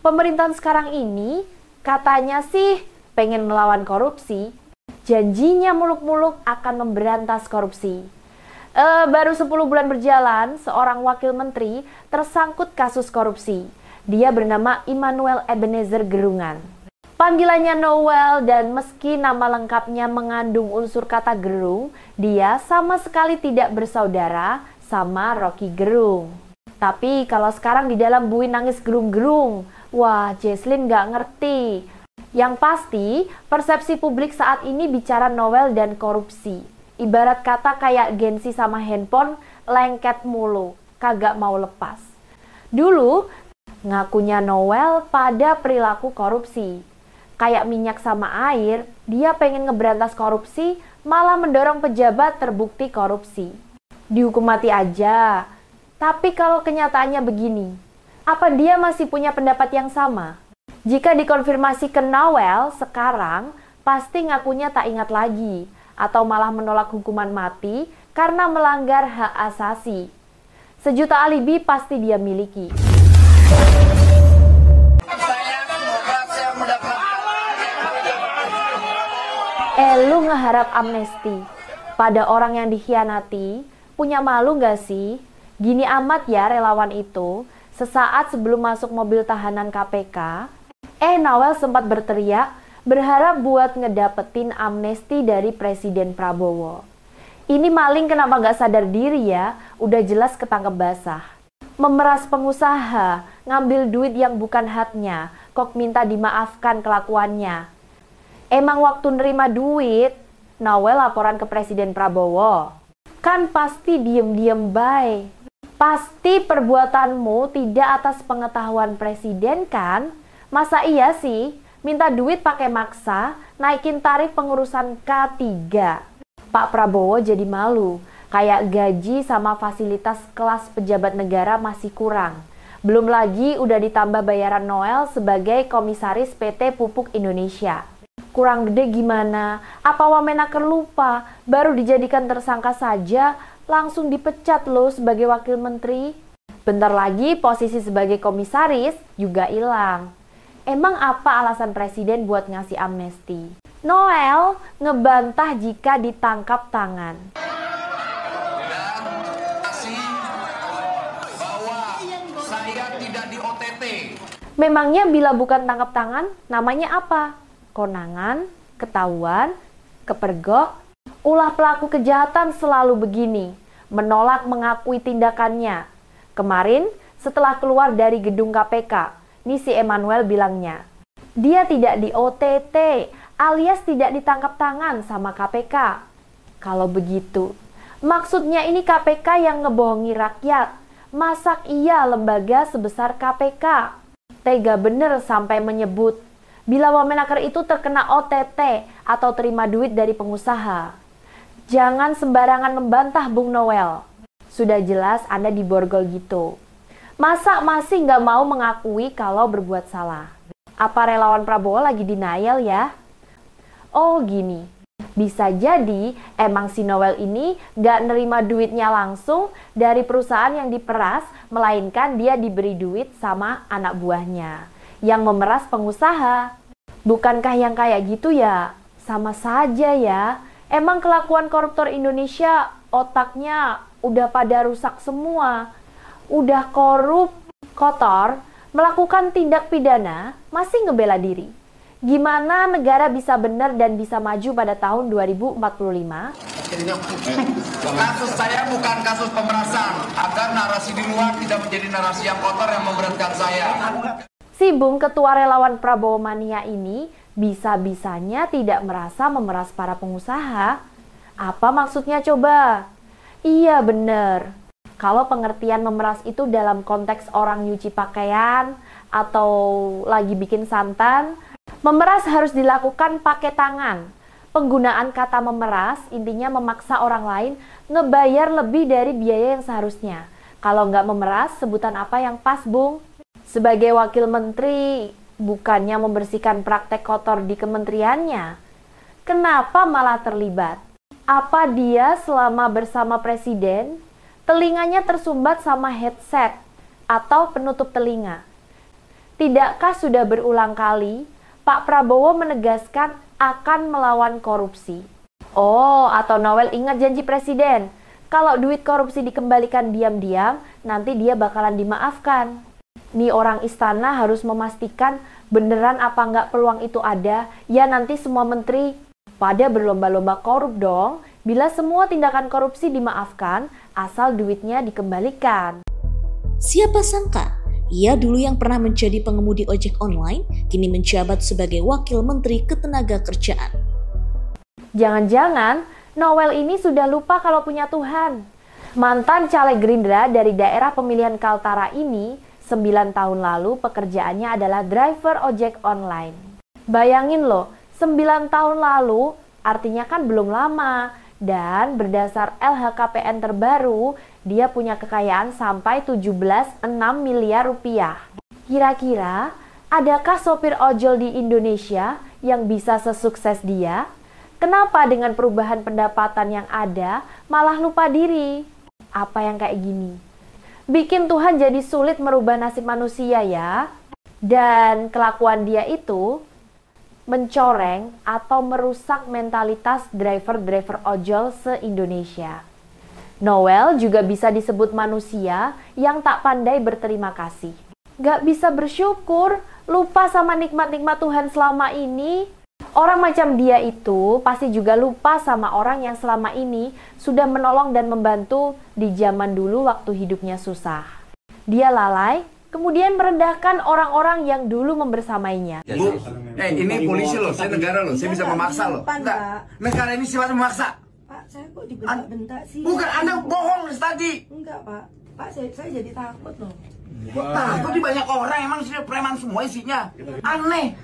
Pemerintahan sekarang ini katanya sih pengen melawan korupsi, janjinya muluk-muluk akan memberantas korupsi. Baru 10 bulan berjalan, seorang wakil menteri tersangkut kasus korupsi. Dia bernama Immanuel Ebenezer Gerungan. Panggilannya Noel, dan meski nama lengkapnya mengandung unsur kata gerung, dia sama sekali tidak bersaudara sama Rocky Gerung. Tapi kalau sekarang di dalam Buin nangis gerung-gerung, wah Jesslyn nggak ngerti. Yang pasti, persepsi publik saat ini bicara Noel dan korupsi. Ibarat kata kayak Gensi sama handphone, lengket mulu, kagak mau lepas. Dulu, ngakunya Noel pada perilaku korupsi. Kayak minyak sama air, dia pengen ngeberantas korupsi, malah mendorong pejabat terbukti korupsi. Dihukum mati aja. Tapi kalau kenyataannya begini, apa dia masih punya pendapat yang sama? Jika dikonfirmasi ke Noel sekarang, pasti ngakunya tak ingat lagi, atau malah menolak hukuman mati karena melanggar hak asasi. Sejuta alibi pasti dia miliki. Lu ngeharap amnesti pada orang yang dikhianati, punya malu gak sih? Gini amat ya relawan itu, sesaat sebelum masuk mobil tahanan KPK, Noel sempat berteriak, berharap buat ngedapetin amnesti dari Presiden Prabowo. Ini maling kenapa gak sadar diri ya, udah jelas ketangkep basah. Memeras pengusaha, ngambil duit yang bukan haknya, kok minta dimaafkan kelakuannya. Emang waktu nerima duit, Noel laporan ke Presiden Prabowo. Kan pasti diem-diem baik. Pasti perbuatanmu tidak atas pengetahuan presiden kan? Masa iya sih, minta duit pakai maksa, naikin tarif pengurusan K3. Pak Prabowo jadi malu, kayak gaji sama fasilitas kelas pejabat negara masih kurang. Belum lagi udah ditambah bayaran Noel sebagai komisaris PT Pupuk Indonesia. Kurang gede gimana? Apa Wamenaker lupa? Baru dijadikan tersangka saja, langsung dipecat loh sebagai wakil menteri. Bentar lagi posisi sebagai komisaris juga hilang. Emang apa alasan presiden buat ngasih amnesti? Noel ngebantah jika ditangkap tangan. Bahwa saya tidak di OTT. Memangnya bila bukan tangkap tangan, namanya apa? Konangan, ketahuan, kepergok. Ulah pelaku kejahatan selalu begini, menolak mengakui tindakannya. Kemarin, setelah keluar dari gedung KPK, nih si Emmanuel bilangnya, dia tidak di OTT, alias tidak ditangkap tangan sama KPK. Kalau begitu, maksudnya ini KPK yang ngebohongi rakyat. Masak iya lembaga sebesar KPK? Tega bener sampai menyebut, bila Wamenaker itu terkena OTT atau terima duit dari pengusaha. Jangan sembarangan membantah Bung Noel. Sudah jelas Anda diborgol gitu. Masa masih nggak mau mengakui kalau berbuat salah? Apa relawan Prabowo lagi denial ya? Oh gini, bisa jadi emang si Noel ini nggak nerima duitnya langsung dari perusahaan yang diperas, melainkan dia diberi duit sama anak buahnya yang memeras pengusaha. Bukankah yang kayak gitu ya? Sama saja ya. Emang kelakuan koruptor Indonesia otaknya udah pada rusak semua. Udah korup, kotor, melakukan tindak pidana, masih ngebela diri. Gimana negara bisa benar dan bisa maju pada tahun 2045? Kasus saya bukan kasus pemerasan, agar narasi di luar tidak menjadi narasi yang kotor yang memberatkan saya. Si Bung Ketua Relawan Prabowo Mania ini bisa-bisanya tidak merasa memeras para pengusaha. Apa maksudnya coba? Iya bener. Kalau pengertian memeras itu dalam konteks orang nyuci pakaian atau lagi bikin santan, memeras harus dilakukan pakai tangan. Penggunaan kata memeras intinya memaksa orang lain ngebayar lebih dari biaya yang seharusnya. Kalau nggak memeras, sebutan apa yang pas, Bung? Sebagai wakil menteri, bukannya membersihkan praktek kotor di kementeriannya. Kenapa malah terlibat? Apa dia selama bersama presiden, telinganya tersumbat sama headset atau penutup telinga? Tidakkah sudah berulang kali Pak Prabowo menegaskan akan melawan korupsi? Oh, atau Noel ingat janji presiden, kalau duit korupsi dikembalikan diam-diam, nanti dia bakalan dimaafkan. Nih orang istana harus memastikan beneran apa nggak peluang itu ada, ya nanti semua menteri pada berlomba-lomba korup dong, bila semua tindakan korupsi dimaafkan, asal duitnya dikembalikan. Siapa sangka ia dulu yang pernah menjadi pengemudi ojek online, kini menjabat sebagai Wakil Menteri Ketenagakerjaan. Jangan-jangan Noel ini sudah lupa kalau punya Tuhan. Mantan caleg Gerindra dari daerah pemilihan Kaltara ini 9 tahun lalu pekerjaannya adalah driver ojek online. Bayangin loh, 9 tahun lalu artinya kan belum lama. Dan berdasar LHKPN terbaru, dia punya kekayaan sampai 17,6 miliar rupiah. Kira-kira, adakah sopir ojol di Indonesia yang bisa sesukses dia? Kenapa dengan perubahan pendapatan yang ada, malah lupa diri? Apa yang kayak gini? Bikin Tuhan jadi sulit merubah nasib manusia ya. Dan kelakuan dia itu mencoreng atau merusak mentalitas driver-driver ojol se-Indonesia. Noel juga bisa disebut manusia yang tak pandai berterima kasih. Gak bisa bersyukur, lupa sama nikmat-nikmat Tuhan selama ini. Orang macam dia itu pasti juga lupa sama orang yang selama ini sudah menolong dan membantu di zaman dulu waktu hidupnya susah. Dia lalai, kemudian merendahkan orang-orang yang dulu membersamainya. Bu, ini polisi loh, saya negara loh, saya bisa memaksa loh. Enggak, negara ini sifatnya memaksa. Pak, saya kok dibentak-bentak sih? Bukan, Anda bohong tadi. Enggak, Pak. Pak, saya jadi takut loh. Takut di banyak orang, emang sih preman semua isinya. Aneh,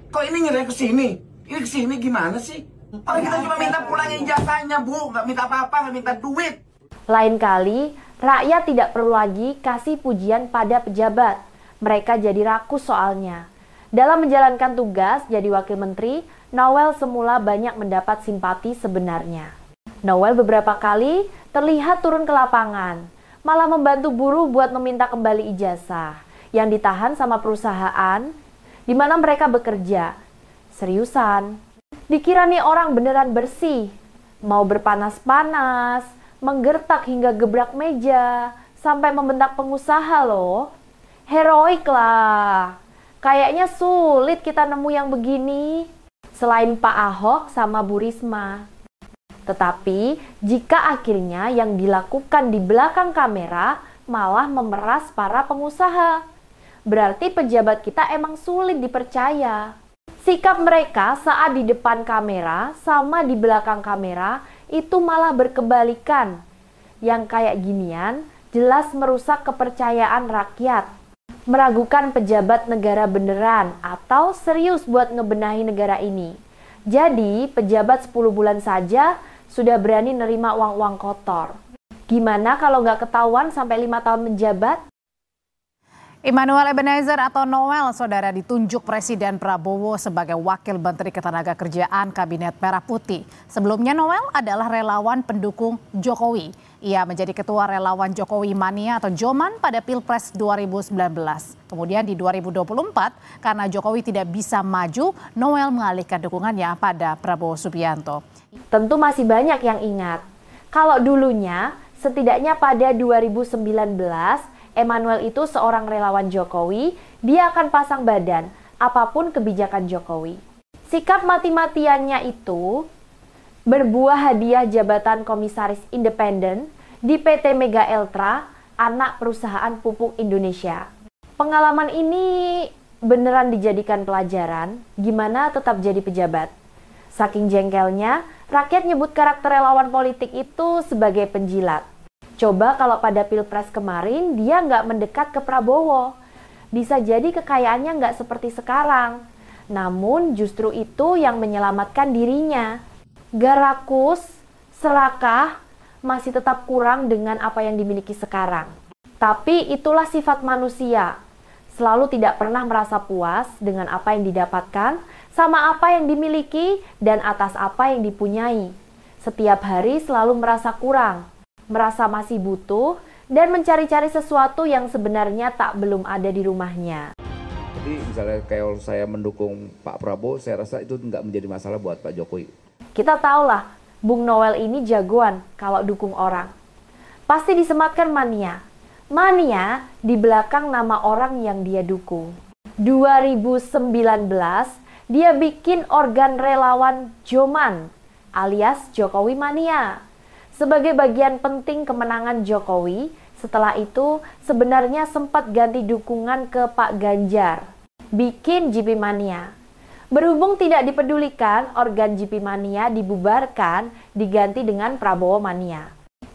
kok ini ngirim ke sini? Ini ke sini gimana sih? Orang kita cuma minta pulangin ijazahnya, Bu. Nggak minta apa-apa, nggak minta duit. Lain kali, rakyat tidak perlu lagi kasih pujian pada pejabat. Mereka jadi rakus soalnya. Dalam menjalankan tugas jadi wakil menteri, Noel semula banyak mendapat simpati sebenarnya. Noel beberapa kali terlihat turun ke lapangan, malah membantu buruh buat meminta kembali ijazah yang ditahan sama perusahaan di mana mereka bekerja. Seriusan, dikira nih orang beneran bersih, mau berpanas-panas, menggertak hingga gebrak meja, sampai membentak pengusaha loh. Heroik lah. Kayaknya sulit kita nemu yang begini, selain Pak Ahok sama Bu Risma. Tetapi, jika akhirnya yang dilakukan di belakang kamera malah memeras para pengusaha, berarti pejabat kita emang sulit dipercaya. Sikap mereka saat di depan kamera sama di belakang kamera itu malah berkebalikan. Yang kayak ginian jelas merusak kepercayaan rakyat, meragukan pejabat negara beneran atau serius buat ngebenahi negara ini. Jadi pejabat 10 bulan saja sudah berani nerima uang-uang kotor. Gimana kalau nggak ketahuan sampai 5 tahun menjabat? Immanuel Ebenezer atau Noel, saudara, ditunjuk Presiden Prabowo sebagai Wakil Menteri Ketenagakerjaan Kabinet Merah Putih. Sebelumnya Noel adalah relawan pendukung Jokowi. Ia menjadi Ketua Relawan Jokowi Mania atau Joman pada Pilpres 2019. Kemudian di 2024, karena Jokowi tidak bisa maju, Noel mengalihkan dukungannya pada Prabowo Subianto. Tentu masih banyak yang ingat. Kalau dulunya, setidaknya pada 2019, Emmanuel itu seorang relawan Jokowi, dia akan pasang badan apapun kebijakan Jokowi. Sikap mati-matiannya itu berbuah hadiah jabatan komisaris independen di PT Mega Eltra, anak perusahaan pupuk Indonesia. Pengalaman ini beneran dijadikan pelajaran gimana tetap jadi pejabat. Saking jengkelnya, rakyat nyebut karakter relawan politik itu sebagai penjilat. Coba kalau pada Pilpres kemarin dia nggak mendekat ke Prabowo, bisa jadi kekayaannya nggak seperti sekarang. Namun justru itu yang menyelamatkan dirinya. Gak rakus, serakah, masih tetap kurang dengan apa yang dimiliki sekarang. Tapi itulah sifat manusia, selalu tidak pernah merasa puas dengan apa yang didapatkan, sama apa yang dimiliki, dan atas apa yang dipunyai. Setiap hari selalu merasa kurang, merasa masih butuh, dan mencari-cari sesuatu yang sebenarnya tak belum ada di rumahnya. Jadi misalnya kalau saya mendukung Pak Prabowo, saya rasa itu nggak menjadi masalah buat Pak Jokowi. Kita tahulah, Bung Noel ini jagoan kalau dukung orang. Pasti disematkan mania. Mania di belakang nama orang yang dia dukung. 2019, dia bikin organ relawan Joman alias Jokowi Mania. Sebagai bagian penting kemenangan Jokowi, setelah itu sebenarnya sempat ganti dukungan ke Pak Ganjar. Bikin GP Mania. Berhubung tidak dipedulikan, organ GP Mania dibubarkan, diganti dengan Prabowo Mania.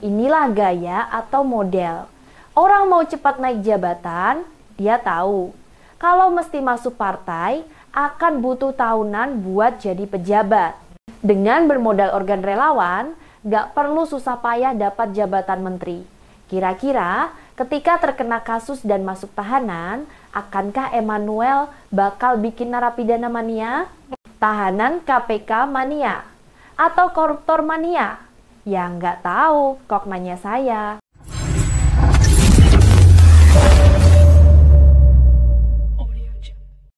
Inilah gaya atau model. Orang mau cepat naik jabatan, dia tahu. Kalau mesti masuk partai, akan butuh tahunan buat jadi pejabat. Dengan bermodal organ relawan, gak perlu susah payah dapat jabatan menteri. Kira-kira ketika terkena kasus dan masuk tahanan, akankah Emmanuel bakal bikin narapidana mania? Tahanan KPK mania? Atau koruptor mania? Ya nggak tahu, kok nanya saya.